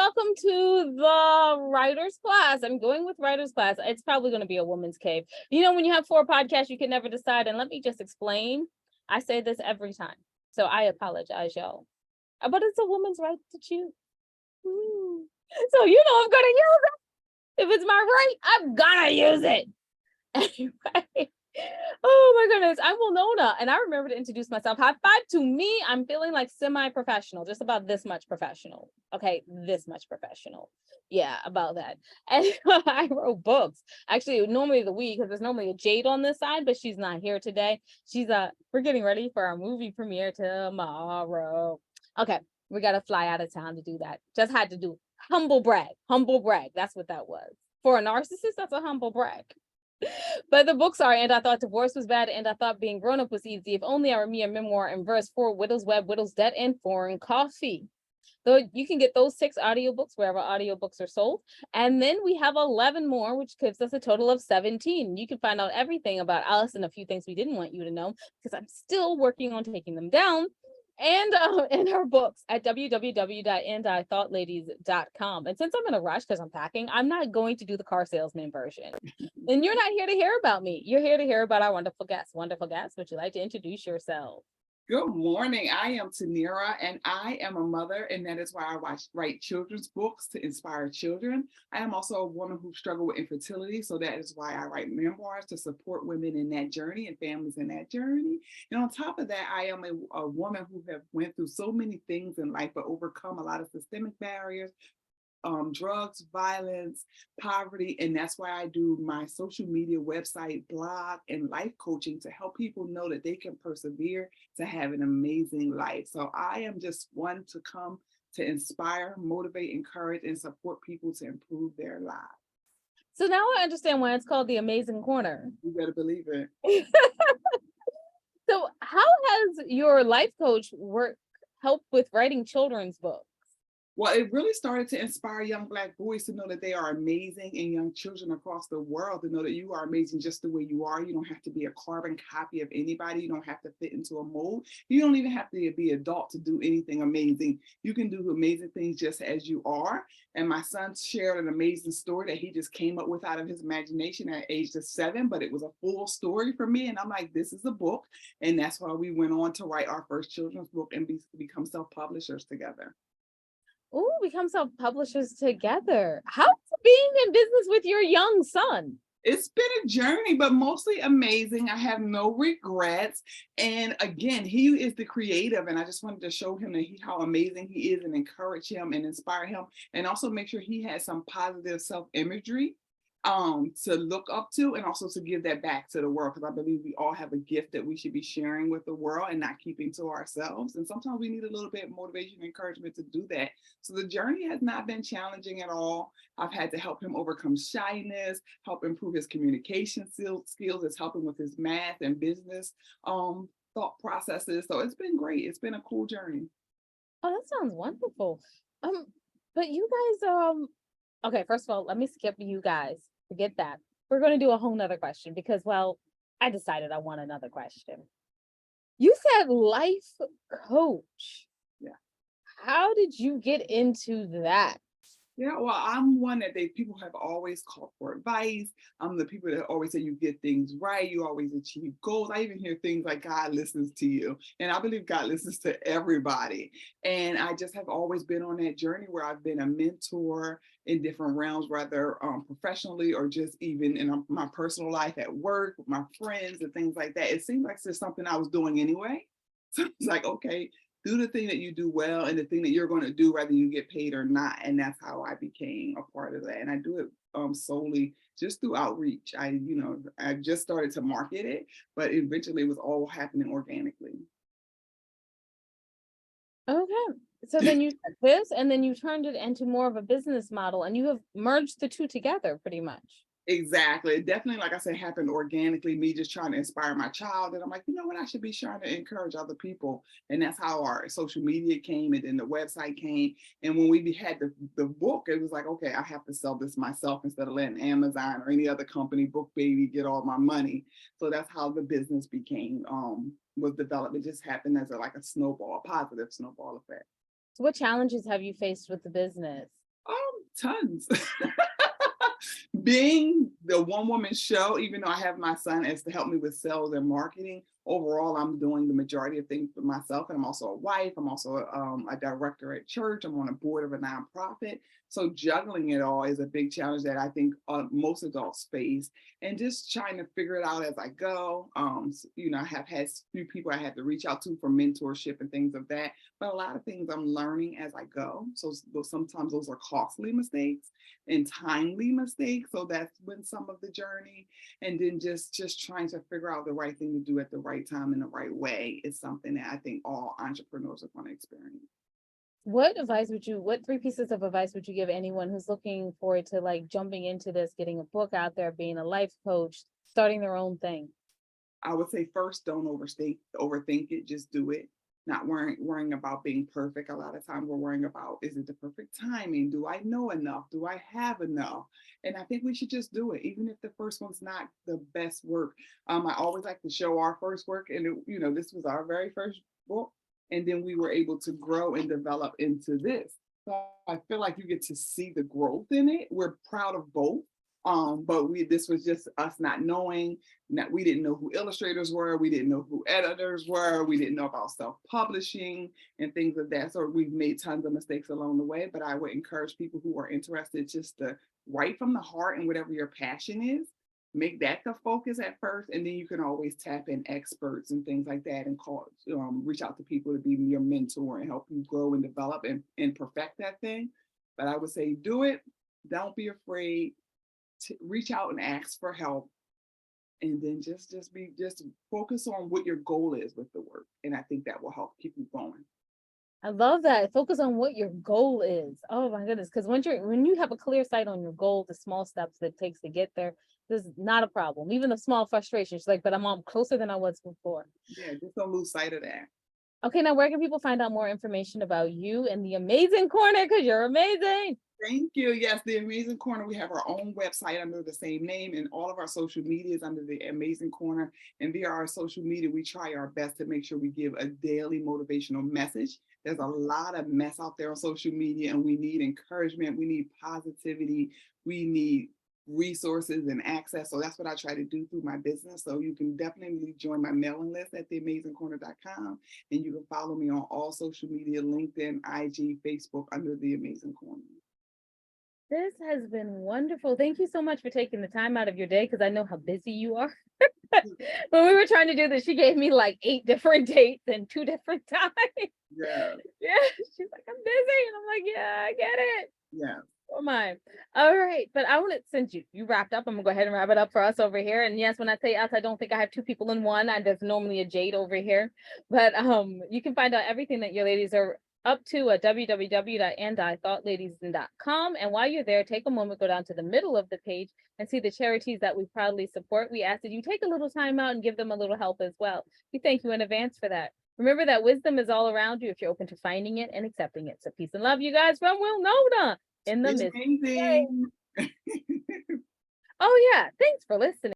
welcome to the writer's class. I'm going with writer's class. It's probably going to be a woman's cave. You know, when you have 4 podcasts, you can never decide. And let me just explain. I say this every time, so I apologize, y'all. But it's a woman's right to choose. So you know I'm gonna use it. If it's my right, I'm gonna use it. Anyway. Oh my goodness, I'm Winona, and I remember to introduce myself. High five to me. I'm feeling like semi-professional, just about this much professional. Okay, this much professional. Yeah, about that. And I wrote books. Actually, normally the we, because there's normally a Jade on this side, but she's not here today. We're getting ready for our movie premiere tomorrow. Okay, we gotta fly out of town to do that. Just had to do humble brag. Humble brag. That's what that was. For a narcissist, that's a humble brag. But the books are, and I thought divorce was bad, and I thought being grown up was easy. If only I were me, a memoir in verse, for Widow's Web, Widow's Debt, and Foreign Coffee. Though you can get those 6 audiobooks wherever audiobooks are sold. And then we have 11 more, which gives us a total of 17. You can find out everything about Alice and a few things we didn't want you to know, because I'm still working on taking them down. And in her books at www.andithoughladies.com. And since I'm in a rush because I'm packing, I'm not going to do the car salesman version. And you're not here to hear about me. You're here to hear about our wonderful guests. Wonderful guests, would you like to introduce yourself? Good morning. I am Tanerra, and I am a mother, and that is why I write children's books to inspire children. I am also a woman who struggled with infertility, so that is why I write memoirs to support women in that journey and families in that journey. And on top of that, I am a woman who have went through so many things in life, but overcome a lot of systemic barriers, drugs, violence, poverty, and that's why I do my social media website, blog, and life coaching to help people know that they can persevere to have an amazing life. So I am just one to come to inspire, motivate, encourage, and support people to improve their lives. So now I understand why it's called the Amazing Corner. You better believe it. So how has your life coach work helped with writing children's books? Well, it really started to inspire young Black boys to know that they are amazing, and young children across the world to know that you are amazing just the way you are. You don't have to be a carbon copy of anybody. You don't have to fit into a mold. You don't even have to be adult to do anything amazing. You can do amazing things just as you are. And my son shared an amazing story that he just came up with out of his imagination at age of 7, but it was a full story for me. And I'm like, this is a book. And that's why we went on to write our first children's book and become self-publishers together. Oh, become self-publishers together. How's it being in business with your young son? It's been a journey, but mostly amazing. I have no regrets. And again, he is the creative, and I just wanted to show him how amazing he is and encourage him and inspire him, and also make sure he has some positive self-imagery to look up to, and also to give that back to the world, because I believe we all have a gift that we should be sharing with the world and not keeping to ourselves. And sometimes we need a little bit of motivation and encouragement to do that. So the journey has not been challenging at all. I've had to help him overcome shyness, help improve his communication skills, it's helping with his math and business thought processes. So it's been great. It's been a cool journey. Oh, that sounds wonderful. But you guys, okay, first of all, let me skip you guys. Forget that. We're going to do a whole nother question because, well, I decided I want another question. You said life coach. Yeah. How did you get into that? Yeah, well, I'm one that people have always called for advice. I'm the people that always say you get things right, you always achieve goals. I even hear things like God listens to you. And I believe God listens to everybody. And I just have always been on that journey where I've been a mentor in different realms, whether professionally or just even in my personal life at work, with my friends and things like that. It seemed like it's something I was doing anyway. So it's like, okay, do the thing that you do well and the thing that you're going to do whether you get paid or not. And that's how I became a part of that. And I do it solely just through outreach. I just started to market it, but eventually it was all happening organically. Okay. So then you took this and then you turned it into more of a business model, and you have merged the two together pretty much. Exactly. It definitely, like I said, happened organically, me just trying to inspire my child. And I'm like, you know what, I should be trying to encourage other people. And that's how our social media came, and then the website came. And when we had the book, it was like, okay, I have to sell this myself instead of letting Amazon or any other company, Book Baby, get all my money. So that's how the business was developed. It just happened as a snowball, a positive snowball effect. So what challenges have you faced with the business? Tons. Being the one woman show, even though I have my son as to help me with sales and marketing, overall, I'm doing the majority of things for myself. And I'm also a wife. I'm also a director at church. I'm on a board of a nonprofit. So juggling it all is a big challenge that I think most adults face, and just trying to figure it out as I go. I have had a few people I had to reach out to for mentorship and things of that. But a lot of things I'm learning as I go. So sometimes those are costly mistakes and timely mistakes. So that's been some of the journey. And then just trying to figure out the right thing to do at the right time in the right way is something that I think all entrepreneurs are going to experience. What three pieces of advice would you give anyone who's looking forward to like jumping into this, getting a book out there, being a life coach, starting their own thing? I would say first, don't overthink it, just do it. Not worrying about being perfect. A lot of times we're worrying about, is it the perfect timing? Do I know enough? Do I have enough? And I think we should just do it, even if the first one's not the best work. I always like to show our first work, and this was our very first book, and then we were able to grow and develop into this. So I feel like you get to see the growth in it. We're proud of both. But this was just us not knowing that we didn't know who illustrators were, we didn't know who editors were, we didn't know about self-publishing and things of that. So we've made tons of mistakes along the way, but I would encourage people who are interested just to write from the heart, and whatever your passion is, make that the focus at first, and then you can always tap in experts and things like that, and reach out to people to be your mentor and help you grow and develop and perfect that thing. But I would say do it. Don't be afraid to reach out and ask for help, and then just focus on what your goal is with the work, and I think that will help keep you going. I love that. Focus on what your goal is. Oh my goodness. Because when you have a clear sight on your goal, the small steps that it takes to get there, this is not a problem. Even the small frustrations, like, but I'm closer than I was before. Yeah, just don't lose sight of that. Okay, now where can people find out more information about you and the Amazing Corner? Because you're amazing. Thank you. Yes, the Amazing Corner. We have our own website under the same name, and all of our social media is under the Amazing Corner. And via our social media, we try our best to make sure we give a daily motivational message. There's a lot of mess out there on social media, and we need encouragement. We need positivity. We need resources and access. So that's what I try to do through my business. So you can definitely join my mailing list at theamazingcorner.com, and you can follow me on all social media, LinkedIn, IG, Facebook, under the Amazing Corner. This has been wonderful. Thank you so much for taking the time out of your day, because I know how busy you are. When we were trying to do this, she gave me like 8 different dates and 2 different times. Yeah. Yeah, she's like, I'm busy. And I'm like, yeah, I get it. Yeah. Oh my. All right. But I want to, since you wrapped up, I'm gonna go ahead and wrap it up for us over here. And yes, when I say us, I don't think I have 2 people in one. There's normally a Jade over here. But you can find out everything that your ladies are up to at www.andithoughtladiesin.com. And while you're there, take a moment, go down to the middle of the page and see the charities that we proudly support. We ask that you take a little time out and give them a little help as well. We thank you in advance for that. Remember that wisdom is all around you if you're open to finding it and accepting it. So peace and love, you guys, from Will Noda in the It's midst. amazing. Oh yeah, thanks for listening.